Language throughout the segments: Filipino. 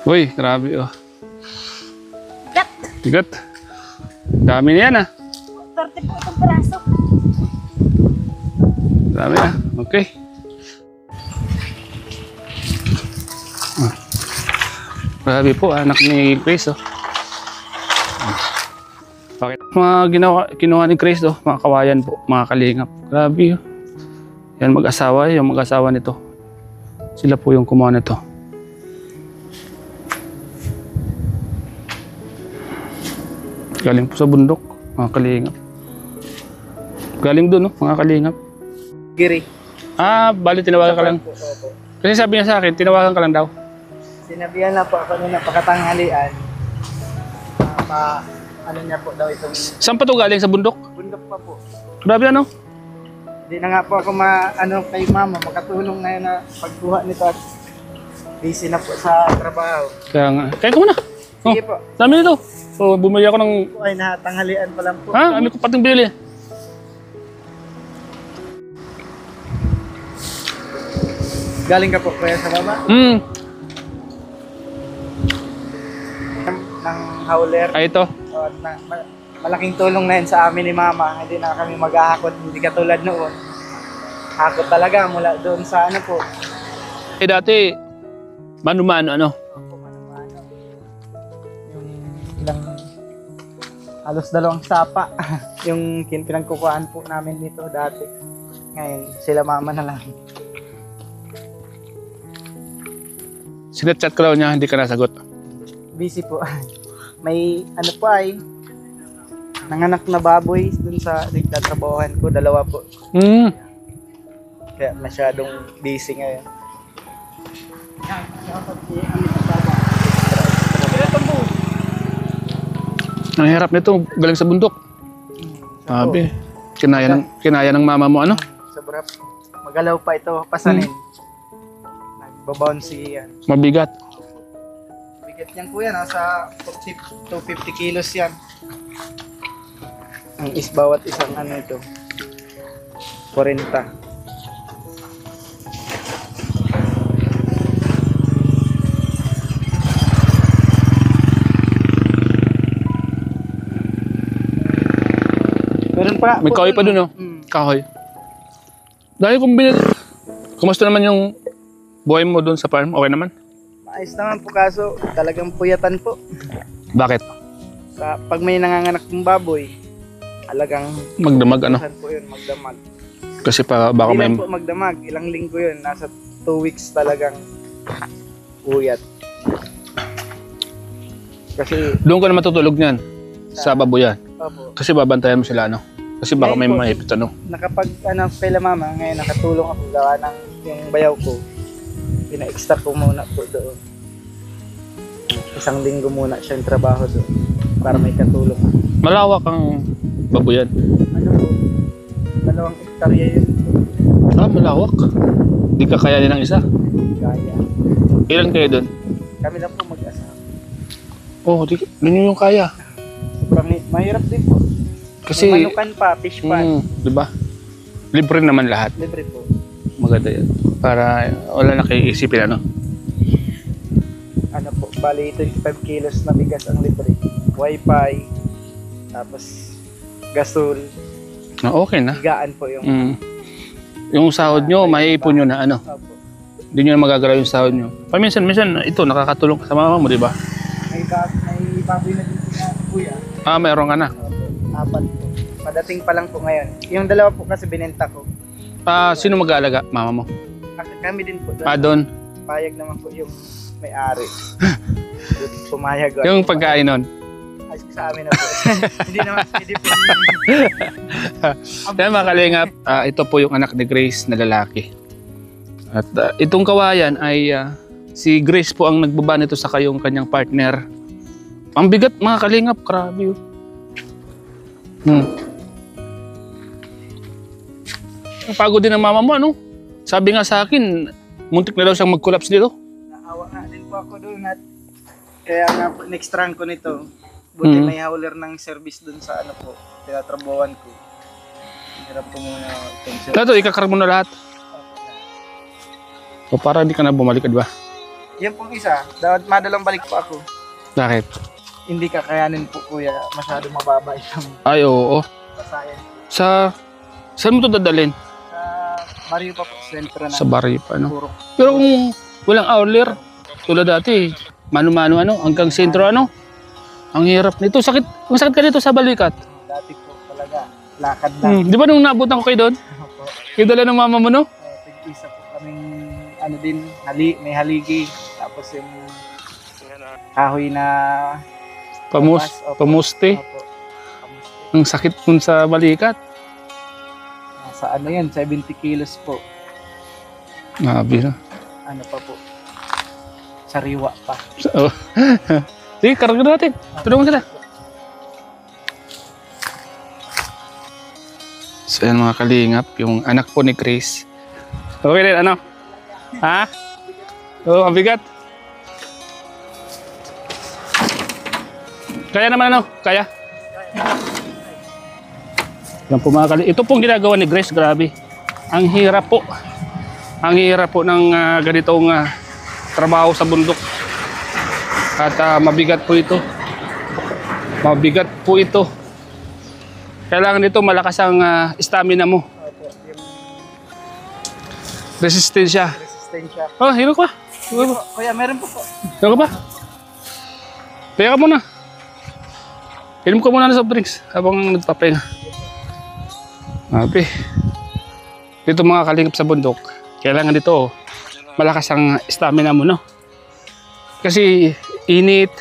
Uy, grabe oh. Gat! Bigat. Dami na yan ah. 30 po itong piraso. Dami ah. Okay. Ah. Grabe po, anak ni Grace oh. Bakit? Mga kinuha ni Grace oh, mga kawayan po, mga kalingap. Grabe oh. Yan mag-asawa, yung mag-asawa nito. Sila po yung kumuha nito. Galing po sa bundok, mga kalingap. Galing doon no, mga kalingap. Giri. Ah, bali tinawagan ka lang. Opo. Kasi sabi niya sa akin, tinawagan ka lang daw. Sinabihan na po ako nung napakatanghalian. Ano niya po daw itong Saan pa to galing? Sa bundok? bundok pa po. Grabe ano? Hindi na nga po ako kay mama, makatulong ngayon na pagkuha nito at busy na po sa trabaho. Kaya nga. Kaya ko muna. Oh, Sige po. dami nito. So, bumili ako ng... Po ay natanghalian pa lang po. Ha? Dami ko pating binili. Galing ka po kaya sa baba ng howler. Ay, ito. O, malaking tulong na yun sa amin ni mama. Hindi na kami maghahakot, hindi katulad noon. Hakot talaga mula doon sa ano po. Eh, dati, mano-mano, ano? Yung ilang halos 2 sapa yung pinagkukuhaan po namin dito dati. Ngayon, sila mama na lang. Sinat-chat ko daw niya, hindi ka nasagot. Busy po. May ano po ay nanganak na baboy dun sa nagtatrabahohan ko, 2 po. Kaya masyadong busy ngayon. Ang hirap nito, galing sa bundok. Sabi, kinaya ng mama mo, ano? Sobra. Magalaw pa ito, pasanin. Nagbabouncy yan. Mabigat. Bigat yan po yan, nasa 250 kilos yan. Ang bawat isang ano ito, 40. Meron pa. May kahoy pa dun, no? Kahoy. Dahil kung binili... Kumusta naman yung buhay mo dun sa farm? Okay naman? Maayos naman po kaso talagang puyatan po. Bakit? Pag may nanganganak ng baboy, talagang Magdamag, ano? po yun, magdamag. Kasi baka Hindi may... lang po magdamag, ilang linggo yun, nasa 2 weeks talagang puyat. Kasi, Doon ka na matutulog niyan. Sa baboyan. opo, Kasi babantayan mo sila, ano? Kasi baka may Ngayon po, mahipit, ano? nakapag kaila mama, ngayon nakatulong ako gawa ng yung bayaw ko. Pina-extra ko muna po doon. 1 linggo muna siyang trabaho doon para may katulong. Malawak ang baboyan. Ano po, 2 hektarya yun. Ah, malawak. Hindi ka kaya ng isa. Kaya. Ilan kayo doon? Kami lang po mag-asawa. Oh, doon yung kaya. Sobrang mahirap din po. Kasi... May manukan pa, fish pan. di ba? Libre naman lahat. Libre po. Maganda yan. Para wala na kayo isipin, ano? Ano po, bali 25 kilos na bigas ang libre. Wi-Fi, tapos gasol, Na okay na. higaan po yung... Yung sahod nyo, maiipon nyo na, ano? Opo. Hindi nyo na magagalaw yung sahod nyo. Minsan, ito, nakakatulong ka sa mama mo, di ba? May baboy na din po na kuya. Ah, mayroon ka na. Opo, 4 po. Padating pa lang po ngayon. Yung 2 po kasi binenta ko. Ah, sino mag-aalaga? Mama mo? Kami din po. Ah, doon. Payag naman po yung may-ari. Doon pumayag. Yung pagkain nun. Ayos sa amin na po. Hindi po. Kaya mga kalingap, ito po yung anak ni Grace na lalaki. At itong kawayan ay si Grace po ang nagbaba nito sa kayong kanyang partner. Ang bigat mga kalingap, grabe. Pagod din ang mama mo, ano? Sabi nga sa akin, muntik na daw siyang mag-collapse dito. Naawa nga din po ako doon at kaya nga po, next rank ko nito. Buti may howler ng service doon sa ano po, tinatrabawan ko. Hirap po muna itong service. Ito, ikakarag mo na lahat. O para hindi ka na bumalik, di ba? Yan pong isa, dapat madalang balik po ako. Bakit? Hindi kakayanin po kuya, masyado mababa yung Ay, oo. pasayan. Saan mo ito dadalhin? Sa Mario pa po, sentro na. Sa baryo pa, no? Puro. Pero kung walang outlier, tulad dati, mano-mano, hanggang sentro, ang hirap nito. Masakit ka dito sa balikat. Dati po talaga, lakad lang. Di ba nung naabutan ko kayo doon? Opo. Kayo dala ng mama mo, no? Tig-isa po kaming, may haligi. Tapos yung kahoy na Pamuste. Opo. Pamuste. Ang sakit nun sa balikat. Nasa 70 kilos po. Grabe na. Pa po. Sariwa pa. Oh. Sige, karga natin. Tulungan kita. So yan mga kalingap, yung anak po ni Chris. Okay din, ano? Ha? Oo, ang bigat. Kaya naman Kaya? Yan po mga kalingap. Ito pong ginagawa ni Grace, grabe. Ang hirap po. Ang hirap po ng ganitong trabaho sa bundok. At mabigat po ito. Mabigat po ito. Kailangan dito malakas ang stamina mo. Opo. Yung Resistensya. resistensya. Oh, hilo ka. Hilo ka. Kuya, meron po po. Hilo ka ba? Kaya ka muna. Inom ka muna ng soft drinks habang nagpapahinga. Grabe. Dito mga kalingap sa bundok, kailangan dito malakas ang stamina mo, no? Kasi init,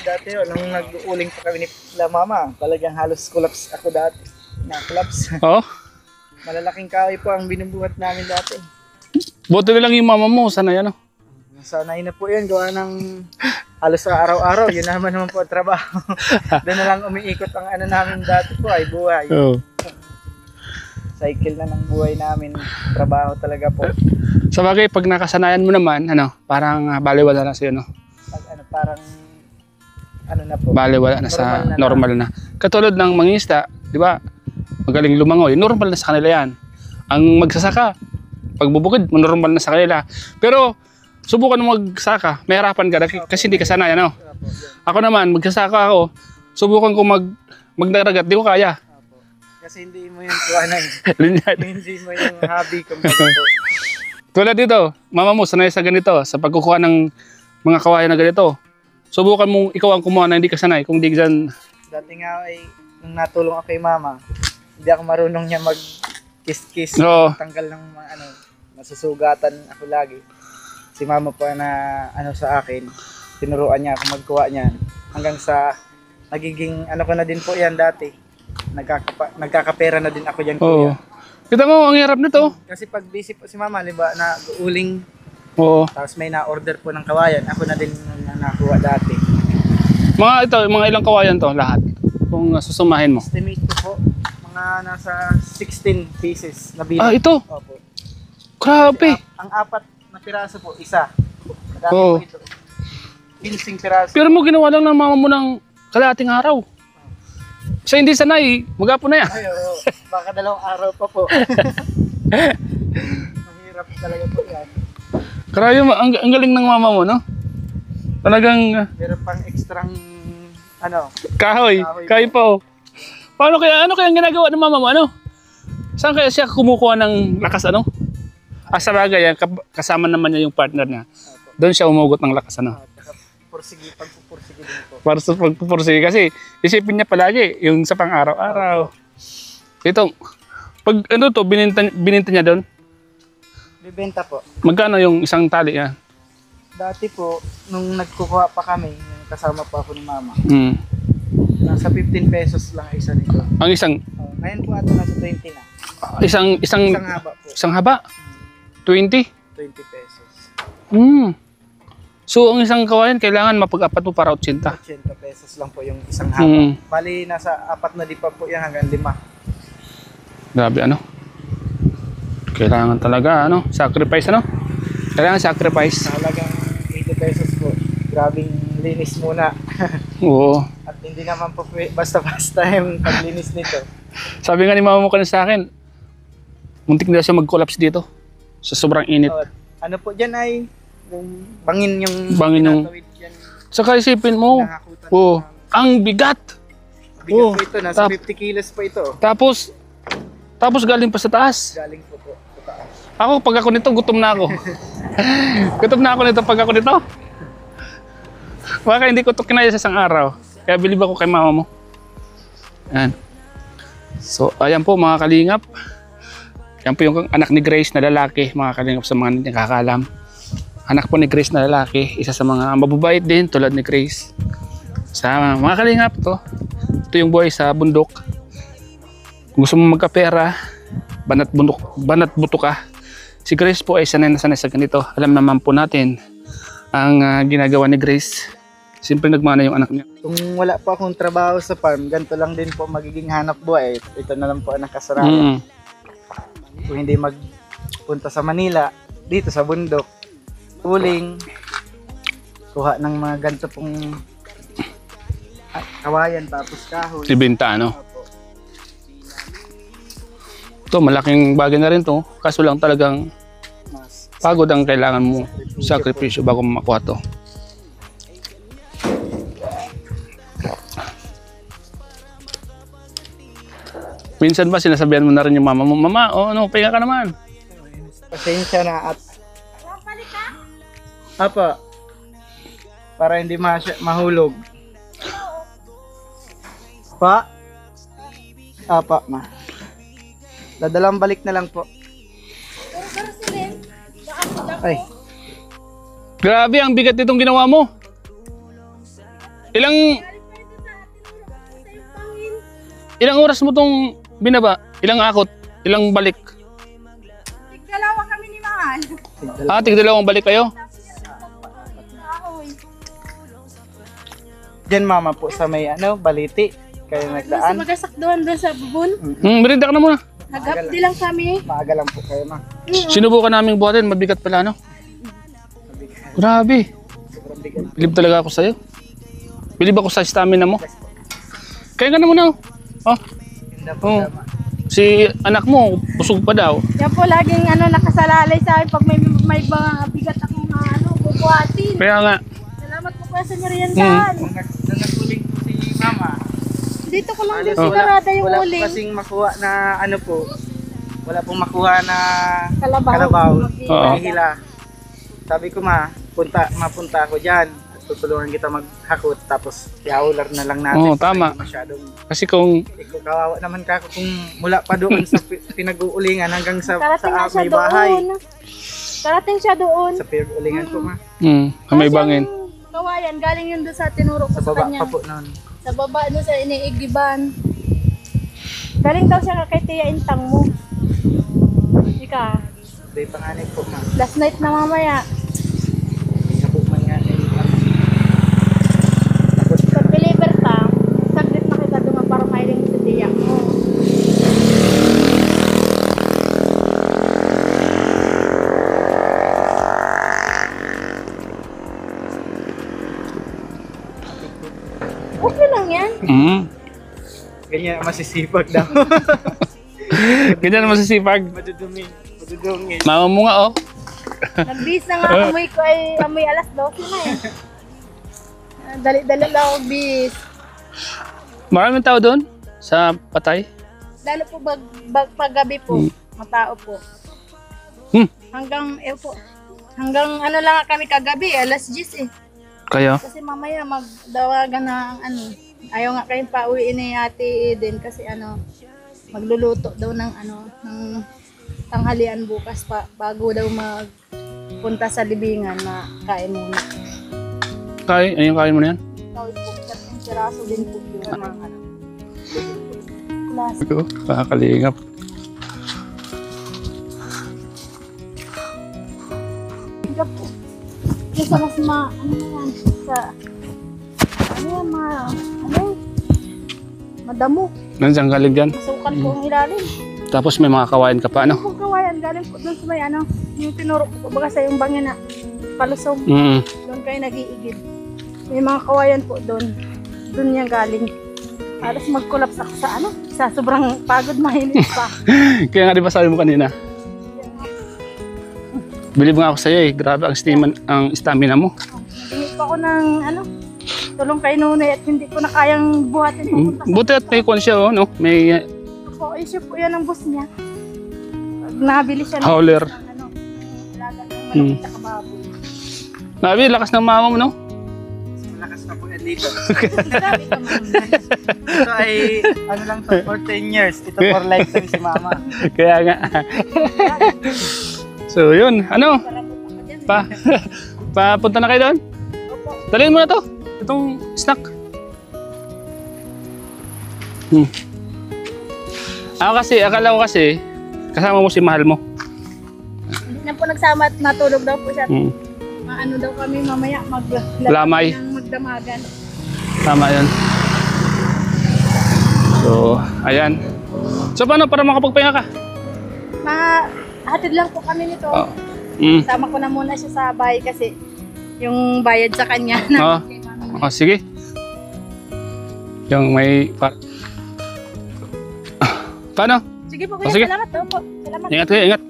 Dati nung nag-uuling pa kami ni Mama, talagang halos collapse ako dati. Na-collapse. Oo. Malalaking kahoy po ang binubuhat namin dati. Buti na lang yung mama mo, sana yan, Sanay na po yun, gawa ng halos sa araw-araw, yun naman po ang trabaho. Doon na lang umiikot ang namin dati po ay buhay. Oo. Cycle na ng buhay namin, trabaho talaga po. Sa bagay, pag nakasanayan mo naman, parang baliwala na sa'yo, no? Parang na po. Baliwala na sa normal na. Katulad ng mangingisda, di ba? Magaling lumangoy, normal na sa kanila yan. Ang magsasaka, pagbubukid, normal na sa kanila. Pero, subukan mo magsaka, may harapan ka kasi hindi ka sanay, Ako naman, magsasaka ako, subukan ko magdaragat, di ko kaya. Kasi hindi mo yung hindi mo yung hobby kumbaga po. Tulad dito, mama mo sanay sa ganito, sa pagkukuha ng mga kawayan na ganito. Subukan mong ikaw ang kumuha na hindi ka sanay, kung di dyan. Dati nga ay, nung natulong ako kay Mama, hindi ako marunong niya mag-kiss-kiss, Oo. tanggal ng mga masusugatan ako lagi. Si Mama pa na sa akin, tinuruan niya ako magkuha niyan. Hanggang sa nagiging ko na din po yan dati. Nagkakapera na din ako diyan Oo. kuya. Kita mo, ang hirap nito. Kasi pag busy po si Mama, liba na uuling, Oo. tapos may na-order po ng kawayan, ako na din nakuha dati. Mga ilang kawayan to lahat. Kung susumahin mo. Estimate ko po, mga nasa 16 pieces na bilang. Ito. Opo. Grabe. Ang 4 na piraso po, isa. Madami Oo. po ito. 15 piraso. Pero mo ginawa lang ng mama mo ng kalahating araw. Siya hindi sanay, magapo na yan. Ay, oo. Baka 2 araw pa po. Mahirap talaga po yan. Grabe, ang galing ng mama mo, no? Talagang Pero pang ekstrang, kahoy pa, Paano kaya, ano kaya ang ginagawa ng mama mo, Saan kaya siya kumukuha ng lakas, Sa bagay, kasama naman niya yung partner niya. Doon siya umugot ng lakas, pagpupursige din po. Para sa pagpupursige. Kasi isipin niya palagi yung sa pang-araw-araw. Ito, pag bininta niya doon, Bibenta po. magkano yung isang tali yan? Dati po, nung nagkukuha pa kami, yung kasama pa ako ni Mama, Mm. nasa 15 pesos lang isa nito. Ang isang, Ngayon po ato nasa 20 na. isang Isang haba po. isang haba? 20? 20 pesos. Mm. So, ang isang kawayan, kailangan mapag-apat mo para 80. 80 pesos lang po yung isang haba. Mm. Bali, nasa 4 na di pa po yan hanggang 5. Grabe, Kailangan talaga, sacrifice, Kailangan sacrifice. Halagang 80 pesos po. Grabing linis muna. Oo. At hindi naman po basta-basta yung paglinis nito. Sabi nga ni mama mo kanina sa akin, muntik na siya mag-collapse dito. Sa sobrang init. Oh, ano po dyan ay yung bangin yung Bangin yung- tinatawid dyan, Saka isipin mo, nahakutan oh, ng- ang bigat. bigat oh, po ito, nasa tap- 50 kilos po ito. Tapos galing pa sa taas. Galing po po sa taas. Ako, pag ako nito, gutom na ako. Gutom na ako nito pag ako nito. Baka hindi ko ito kinaya sa isang araw. Kaya bilib ako kay mama mo. Yan. So, ayan po mga kalingap. Yan po yung anak ni Grace na lalaki, mga kalingap sa mga nakakaalam. Anak po ni Grace na lalaki, isa sa mga mababait din tulad ni Grace. Sa mga kalingap to, ito yung buhay sa bundok. Kung gusto mo magkapera, banat buto ka. Si Grace po ay sanay na sanay sa ganito. Alam naman po natin ang ginagawa ni Grace. Siyempre nagmana yung anak niya. Kung wala po akong trabaho sa farm, ganito lang din po magiging hanap buhay. Ito na lang po ang nakasarado. Kung hindi magpunta sa Manila, dito sa bundok, tuling, kuha ng mga ganito pong kawayan tapos kahoy. Ibenta ano. Opo. Ito malaking bagay na rin to. Kaso lang talagang Mas pagod ang kailangan mo. Sakripisyo bago mo makuha to. Minsan ba sinasabihan mo na rin yung mama mo, Mama, oh ano, pahinga ka naman. pasensya na at apa para hindi mahulog. Pa? Apa, ma. Dadalang balik na lang po. Ay, Grabe, ang bigat nitong ginawa mo. Ilang oras mo tong binaba? Ilang akot? Ilang balik? Dalawa kami ni Mahal. Tig-dalawang balik kayo? diyan mama po sa may baliti. Kayo nagdaan. Magasak doon sa bubon. Merinda ka na muna. Nagapdi lang kami. Maaga lang po kayo, ma. Sinubukan naming buhatin, mabigat pala, no? Grabe. Sobrang bigat. Bilib talaga ako sa'yo. Bilib ako sa stamina mo. Kaya ka na muna, oh. Oh, Ganda po, oh. ma. Si anak mo, busog pa daw. Yan po laging nakasalalay sa akin pag may mga bigat akong bubuhatin. Kaya nga, Salamat po kuya sa meriendahan. Nung nagtuling po si mama, Dito ko lang din halos sigurada yung wala po uling. kasing makuha na wala pong makuha na Kalabaw. kalabaw. Oo. Hila. Sabi ko mapunta ako dyan. At tutulungan kita maghakot tapos iaular na lang natin. Oo, tama. Hindi masyadong, kasi kung ikaw kawawa naman ka kung mula pa doon sa pinag-uulingan hanggang sa Karating na siya may bahay. doon. Karating siya doon. Sa pinag-uulingan ko, ma. may bangin. Kawayan, galing yun doon sa tinuro ko Sa sa baba kanya. pa po noon. Sa baba doon sa iniigiban. Galing daw siya kay Tia Intang mo. Ika, Day panganay po, ma. last night na mamaya. Nabuman nga din. Pag deliver ta, saglit na kita doon para mailing sa Tia mo. Okay lang yan. Ganyan masisipag daw. Ganyan naman masisipag. Madudumi. Madudumi. Mama mo nga, oh. Nagbis na nga amoy ko ay amoy alas 12 na eh. Dali-dali lang ako bis. Maraming tao doon sa patay. Lalo po paggabi po, matao po. Hanggang hanggang ano lang kami kagabi, alas 10 eh. Kaya? Kasi mamaya magdawagan ng ayaw nga kayong pauwiin ni Ate Eden kasi magluluto daw ng ng tanghalian bukas pa bago daw magpunta sa libingan na kain muna. Kain? Ano yung kain mo na yan? Kawit po, kating siraso din po yun. Klase. Kakalingap. Ika po. Kasi mas madamo. Nandiyan galing dyan. Masukat po ang ilalim. Tapos may mga kawain ka pa, ano? Kung kawayan, galing po doon sa may yung tinuro ko baga sa yung bangin na palusong. Doon kayo nag-iigid. May mga kawayan po doon. Doon yan galing. Alas mag-collapse ako sa sobrang pagod, mahilig pa. Kaya nga di ba sabi mo kanina? Bilib nga ako sa'yo eh. Grabe ang stamina mo. Hindi pa ako ng tulong kay Nunay at hindi ko na kayang buhatin papunta sa Buti at may kwan siya, oh, no? May po. Issue po yan ang bus niya. Pag nabili siya hauler. alaga ng malaki sa kababoy. Nabi, lakas ng mama mo, no? Malakas na po yan dito. Grabe ka, ma'am. Ito ay, ano lang to, for 10 years. Ito for lifetime si mama. Kaya nga. So, yun. Ano? Sarapot ako dyan. Papunta na kayo doon? Opo. Dalhin mo na to. Itong snack. Akala ko kasi, kasama mo si mahal mo. Hindi na po nagsama at natulog daw po siya. Maano daw kami mamaya Lamay. magdamagan. Tama yan. So, ayan. So, paano para makapagpahinga ka? Hatid lang po kami nito. Oh. Sama ko na muna siya sa bahay kasi yung bayad sa kanya. Oo. Oh, sige. Yung may... Paano? Sige po, Oh, kuya. sige. Salamat daw po. Salamat. Ingat kayo, ingat.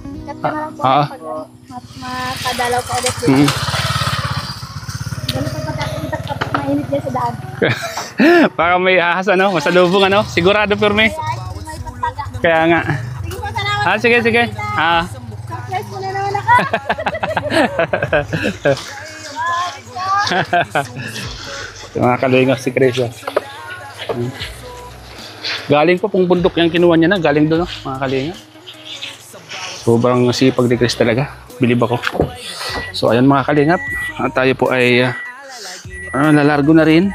Ingat ka na lang po. Ah. Pag makadalaw ka ulit dito. Mm. Ganun pa pagkakitak ka mainit dyan sa daan. Baka may ahas, ano? Masalubong, ano? Sigurado, Perme. Kaya may pagpaga. Kaya nga. Sige po, salamat. Sige, sige. Surprise mo na naman ako. Yung mga kalingap si Chris. Galing po pong bundok yung kinuha niya na. Galing doon, no? Mga kalingap. Sobrang sipag ni Chris talaga. Bilib ako. So, ayan mga kalingap. Tayo po ay lalargo na rin.